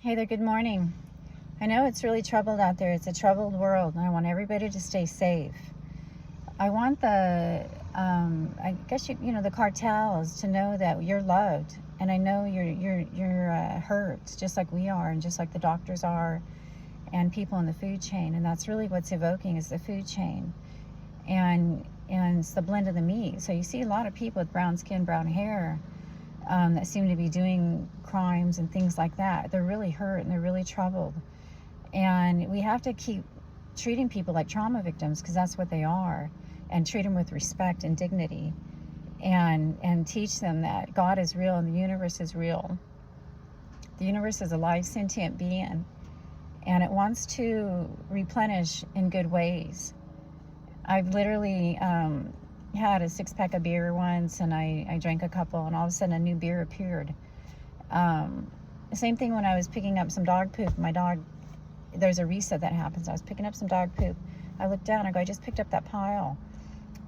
Hey there, good morning. I know it's really troubled out there. It's a troubled world, and I want everybody to stay safe. I want I guess the cartels to know that you're loved, and I know you're hurt, just like we are, and just like the doctors are, and people in the food chain. And that's really what's evoking is the food chain, and it's the blend of the meat. So you see a lot of people with brown skin, brown hair, that seem to be doing crimes and things like that. They're really hurt and they're really troubled. And we have to keep treating people like trauma victims, because that's what they are, and treat them with respect and dignity, and teach them that God is real and the universe is real. The universe is a live sentient being, and it wants to replenish in good ways. I've literally had a 6-pack of beer once, and I drank a couple, and all of a sudden a new beer appeared. Same thing when I was picking up some dog poop. My dog, there's a reset that happens. I was picking up some dog poop. I looked down, I go, I just picked up that pile.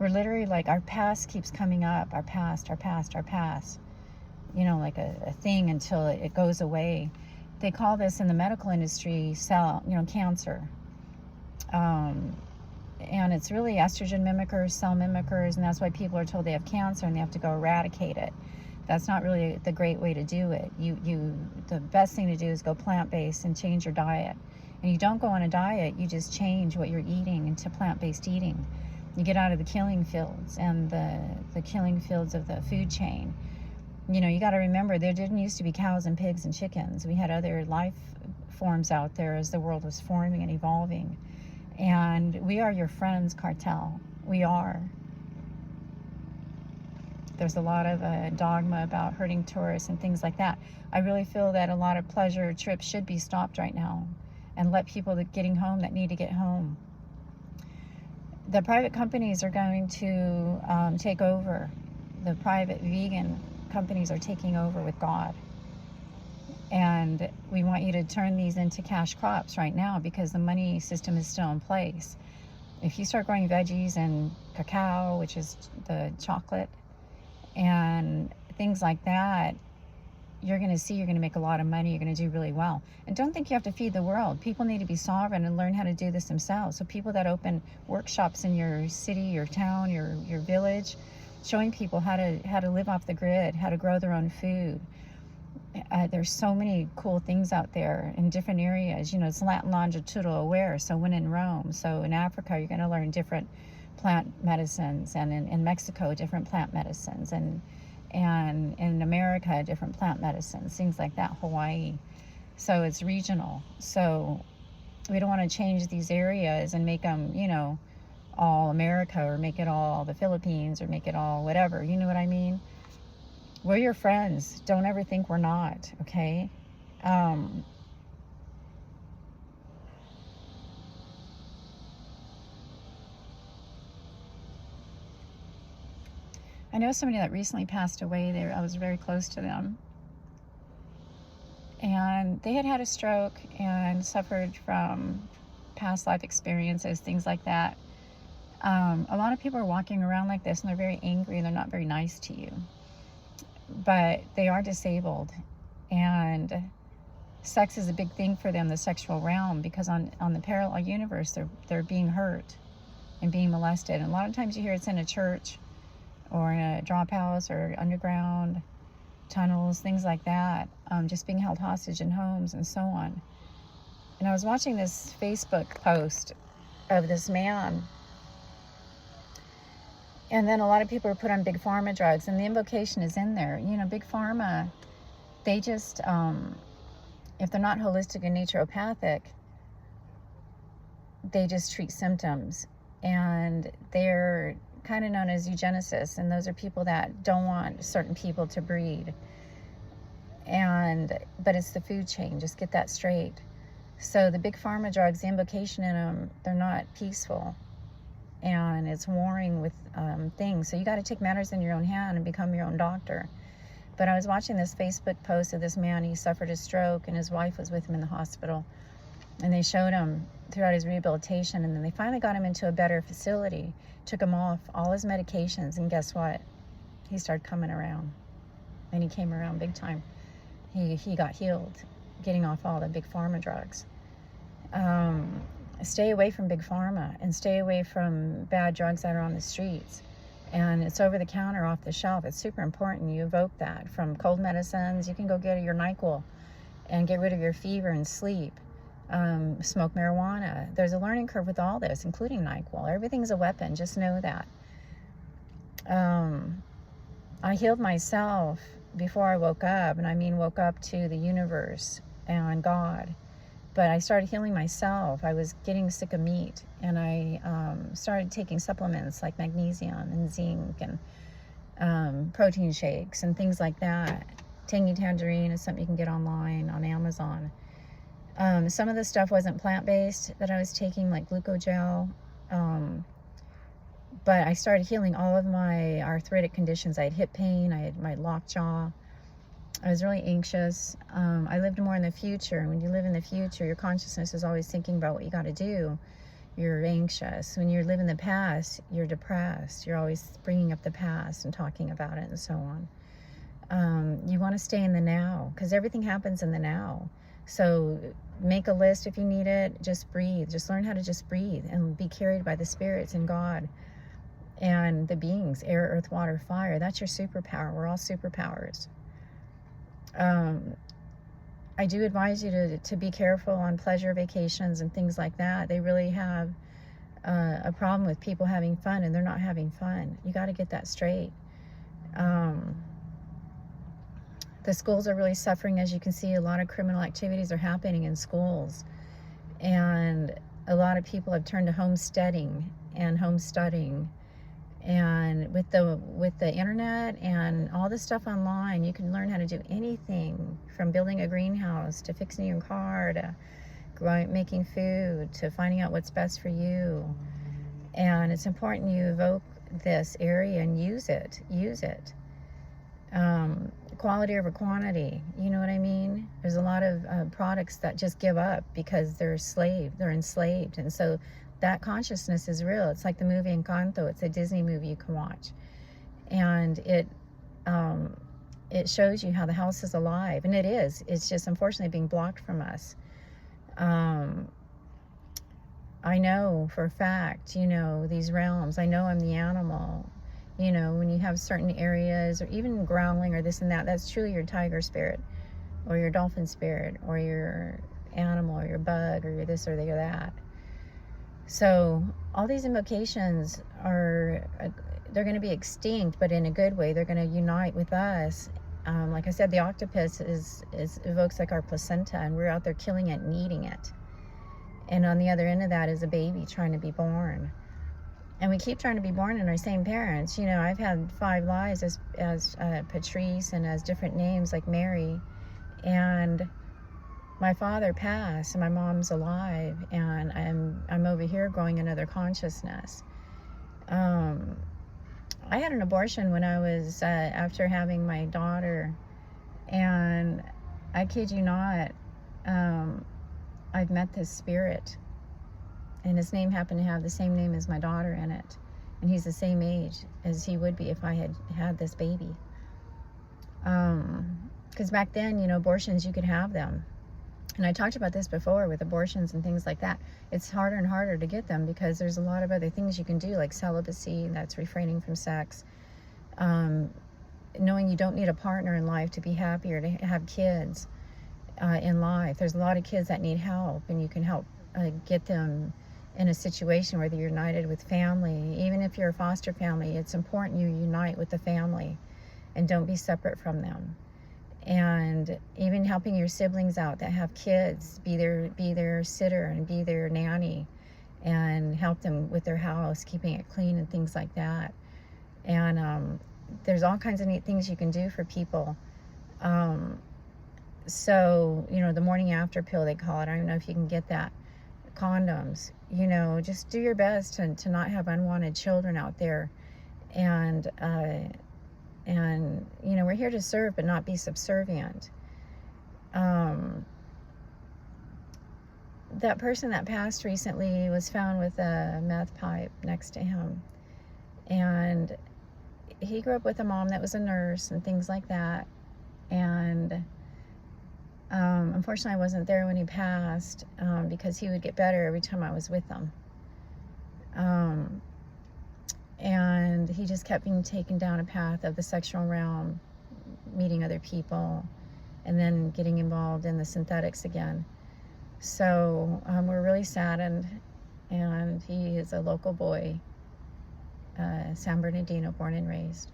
We're literally like, our past keeps coming up, our past, like a thing until it goes away. They call this in the medical industry cancer. And it's really estrogen mimickers, cell mimickers, and that's why people are told they have cancer and they have to go eradicate it. That's not really the great way to do it. The best thing to do is go plant-based and change your diet. And you don't go on a diet, you just change what you're eating into plant-based eating. You get out of the killing fields and the killing fields of the food chain. You got to remember, there didn't used to be cows and pigs and chickens. We had other life forms out there as the world was forming and evolving. And we are your friends, cartel. We are. There's a lot of dogma about hurting tourists and things like that. I really feel that a lot of pleasure trips should be stopped right now and let people that getting home that need to get home. The private companies are going to take over. The private vegan companies are taking over with God. And we want you to turn these into cash crops right now, because the money system is still in place. If you start growing veggies and cacao, which is the chocolate, and things like that, you're going to make a lot of money. You're going to do really well. And don't think you have to feed the world. People need to be sovereign and learn how to do this themselves. So people that open workshops in your city, your town, your village, showing people how to live off the grid, how to grow their own food. There's so many cool things out there in different areas. It's Latin longitudinal aware, so when in Rome. So in Africa, you're going to learn different plant medicines, and in Mexico, different plant medicines, and in America, different plant medicines, things like that, Hawaii. So it's regional. So we don't want to change these areas and make them, all America, or make it all the Philippines, or make it all whatever. You know what I mean? We're your friends. Don't ever think we're not, okay? I know somebody that recently passed away. I was very close to them. And they had a stroke and suffered from past life experiences, things like that. A lot of people are walking around like this, and they're very angry, and they're not very nice to you. But they are disabled, and sex is a big thing for them, the sexual realm, because on the parallel universe, they're being hurt and being molested. And a lot of times you hear it's in a church or in a drop house or underground tunnels, things like that, just being held hostage in homes and so on. And I was watching this Facebook post of this man, and then a lot of people are put on big pharma drugs, and the invocation is in there. Big pharma, they just, if they're not holistic and naturopathic, they just treat symptoms. And they're kind of known as eugenicists, and those are people that don't want certain people to breed. But it's the food chain, just get that straight. So the big pharma drugs, the invocation in them, they're not peaceful. And it's warring with things. So you got to take matters in your own hand and become your own doctor. But I was watching this Facebook post of this man. He suffered a stroke, and his wife was with him in the hospital. And they showed him throughout his rehabilitation, and then they finally got him into a better facility, took him off all his medications, and guess what? He started coming around. And he came around big time. He got healed. getting off all the big pharma drugs. Stay away from big pharma and stay away from bad drugs that are on the streets. And it's over the counter, off the shelf. It's super important you evoke that. From cold medicines, you can go get your NyQuil and get rid of your fever and sleep. Smoke marijuana. There's a learning curve with all this, including NyQuil. Everything's a weapon, just know that. I healed myself before I woke up, and I mean woke up to the universe and God. But I started healing myself. I was getting sick of meat, and I started taking supplements like magnesium and zinc and protein shakes and things like that. Tangy Tangerine is something you can get online on Amazon. Some of the stuff wasn't plant-based that I was taking, like glucogel. But I started healing all of my arthritic conditions. I had hip pain, I had my locked jaw. I was really anxious. I lived more in the future. When you live in the future, your consciousness is always thinking about what you got to do. You're anxious. When you live in the past, you're depressed. You're always bringing up the past and talking about it and so on. You want to stay in the now because everything happens in the now. So make a list if you need it. Just breathe. Just learn how to just breathe and be carried by the spirits and God and the beings, air, earth, water, fire. That's your superpower. We're all superpowers. I do advise you to be careful on pleasure vacations and things like that. They really have a problem with people having fun, and they're not having fun. You got to get that straight. The schools are really suffering. As you can see, a lot of criminal activities are happening in schools, and a lot of people have turned to homesteading and homestudying. And with the internet and all this stuff online, you can learn how to do anything from building a greenhouse to fixing your car to making food to finding out what's best for you. And it's important you evoke this area and use it. Quality over quantity, you know what I mean? There's a lot of products that just give up because they're enslaved. And so that consciousness is real. It's like the movie Encanto. It's a Disney movie you can watch. And it shows you how the house is alive. And it is. It's just unfortunately being blocked from us. I know for a fact, these realms. I know I'm the animal. When you have certain areas or even growling or this and that, that's truly your tiger spirit or your dolphin spirit or your animal or your bug or your this or your that. So all these invocations they're going to be extinct, but in a good way. They're going to unite with us. Like I said, the octopus evokes like our placenta, and we're out there killing it and eating it. And on the other end of that is a baby trying to be born. And we keep trying to be born in our same parents. I've had 5 lives as Patrice and as different names like Mary. And my father passed and my mom's alive, and I'm over here growing another consciousness. I had an abortion when I was after having my daughter, and I kid you not, I've met this spirit, and his name happened to have the same name as my daughter in it, and he's the same age as he would be if I had had this baby. Because back then, abortions, you could have them. And I talked about this before with abortions and things like that. It's harder and harder to get them because there's a lot of other things you can do, like celibacy, that's refraining from sex. Knowing you don't need a partner in life to be happy or to have kids in life. There's a lot of kids that need help, and you can help get them in a situation where they're united with family. Even if you're a foster family, it's important you unite with the family and don't be separate from them. And even helping your siblings out that have kids, be their sitter and be their nanny, and help them with their house, keeping it clean and things like that. And there's all kinds of neat things you can do for people. So, the morning after pill, they call it. I don't know if you can get that. Condoms, just do your best to not have unwanted children out there. And we're here to serve, but not be subservient. That person that passed recently was found with a meth pipe next to him. And he grew up with a mom that was a nurse and things like that. And Unfortunately, I wasn't there when he passed, because he would get better every time I was with him. Um, and he just kept being taken down a path of the sexual realm, meeting other people, and then getting involved in the synthetics again. So we're really saddened, and he is a local boy, San Bernardino, born and raised.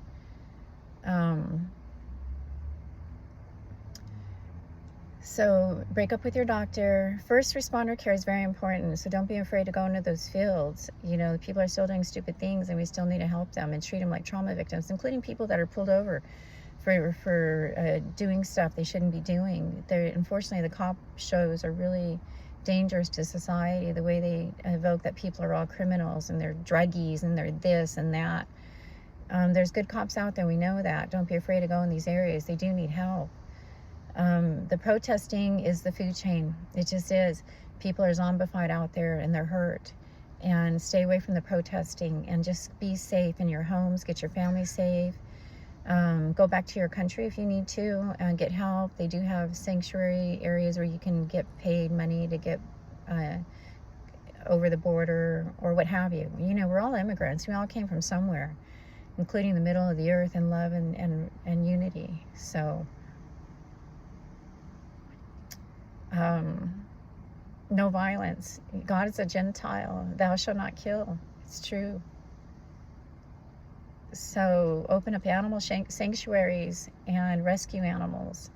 So break up with your doctor. First responder care is very important, so don't be afraid to go into those fields. You know, people are still doing stupid things, and we still need to help them and treat them like trauma victims, including people that are pulled over for doing stuff they shouldn't be doing. Unfortunately, the cop shows are really dangerous to society, the way they evoke that people are all criminals and they're druggies and they're this and that. There's good cops out there, we know that. Don't be afraid to go in these areas. They do need help. The protesting is the food chain. It just is. People are zombified out there and they're hurt. And stay away from the protesting and just be safe in your homes. Get your family safe. Go back to your country if you need to and get help. They do have sanctuary areas where you can get paid money to get over the border or what have you. You know, we're all immigrants. We all came from somewhere, including the middle of the earth in love and unity. So no violence. God is a Gentile. Thou shalt not kill. It's true. So open up animal sanctuaries and rescue animals.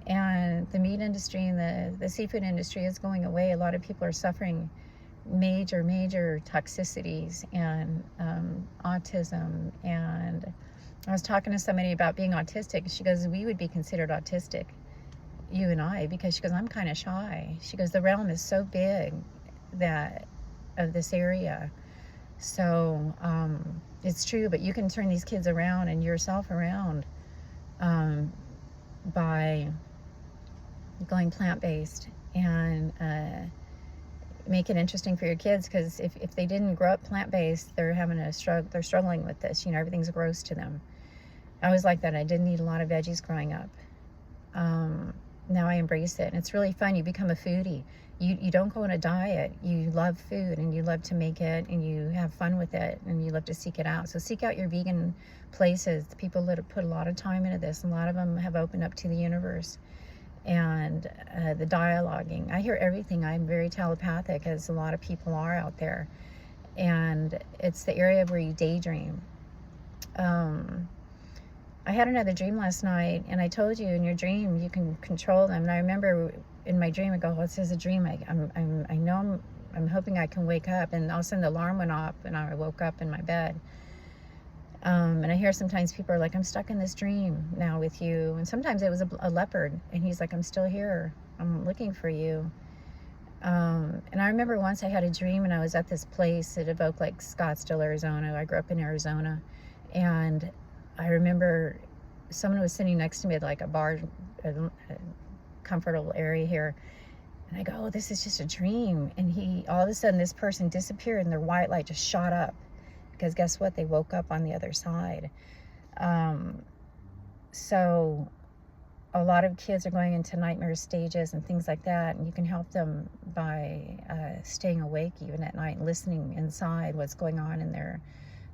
And the meat industry and the seafood industry is going away. A lot of people are suffering major toxicities and autism. And I was talking to somebody about being autistic. She goes, we would be considered autistic, you and I, because she goes, I'm kind of shy. She goes, the realm is so big that of this area. So it's true, but you can turn these kids around and yourself around by going plant-based and make it interesting for your kids, because if they didn't grow up plant-based, they're struggling with this. You know, everything's gross to them. I was like that. I didn't eat a lot of veggies growing up. Now I embrace it, and it's really fun. You become a foodie. You don't go on a diet. You love food, and you love to make it, and you have fun with it, and you love to seek it out. So seek out your vegan places. The people that have put a lot of time into this, a lot of them have opened up to the universe. And the dialoguing. I hear everything. I'm very telepathic, as a lot of people are out there. And it's the area where you daydream. I had another dream last night, and I told you in your dream you can control them. And I remember in my dream I go, well, this is a dream. I know I'm hoping I can wake up. And all of a sudden the alarm went off, and I woke up in my bed. And I hear sometimes people are like, I'm stuck in this dream now with you. And sometimes it was a leopard, and he's like, I'm still here. I'm looking for you. And I remember once I had a dream, and I was at this place that evoked like Scottsdale, Arizona. I grew up in Arizona. And I remember someone was sitting next to me at like a bar, a comfortable area here. And I go, oh, this is just a dream. And all of a sudden this person disappeared, and their white light just shot up. Because guess what? They woke up on the other side. So a lot of kids are going into nightmare stages and things like that. And you can help them by staying awake even at night and listening inside what's going on in their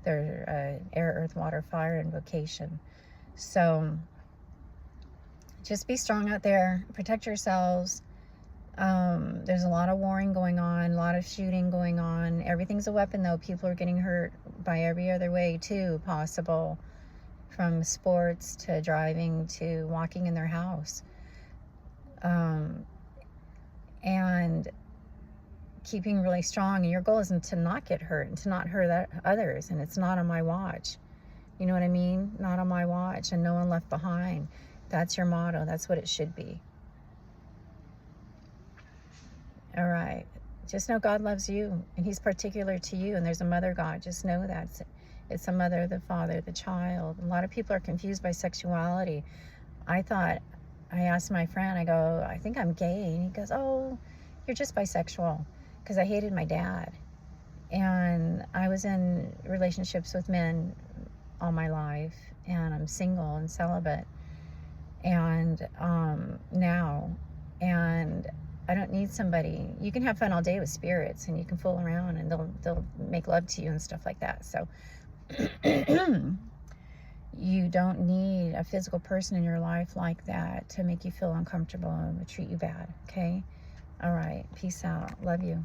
air, earth, water, fire invocation. So just be strong out there. Protect yourselves. There's a lot of warring going on, a lot of shooting going on. Everything's a weapon, though. People are getting hurt by every other way too possible, from sports to driving to walking in their house, and keeping really strong. And your goal isn't to not get hurt and to not hurt others. And it's not on my watch. You know what I mean? Not on my watch, and no one left behind. That's your motto. That's what it should be. All right. Just know God loves you, and he's particular to you, and there's a mother God. Just know that. It's a mother, the father, the child. A lot of people are confused by sexuality. I asked my friend, I go, I think I'm gay. And he goes, oh, you're just bisexual, because I hated my dad. And I was in relationships with men all my life, and I'm single and celibate. And now And I don't need somebody. You can have fun all day with spirits, and you can fool around, and they'll make love to you and stuff like that. So you don't need a physical person in your life like that to make you feel uncomfortable and treat you bad. Okay? All right. Peace out. Love you.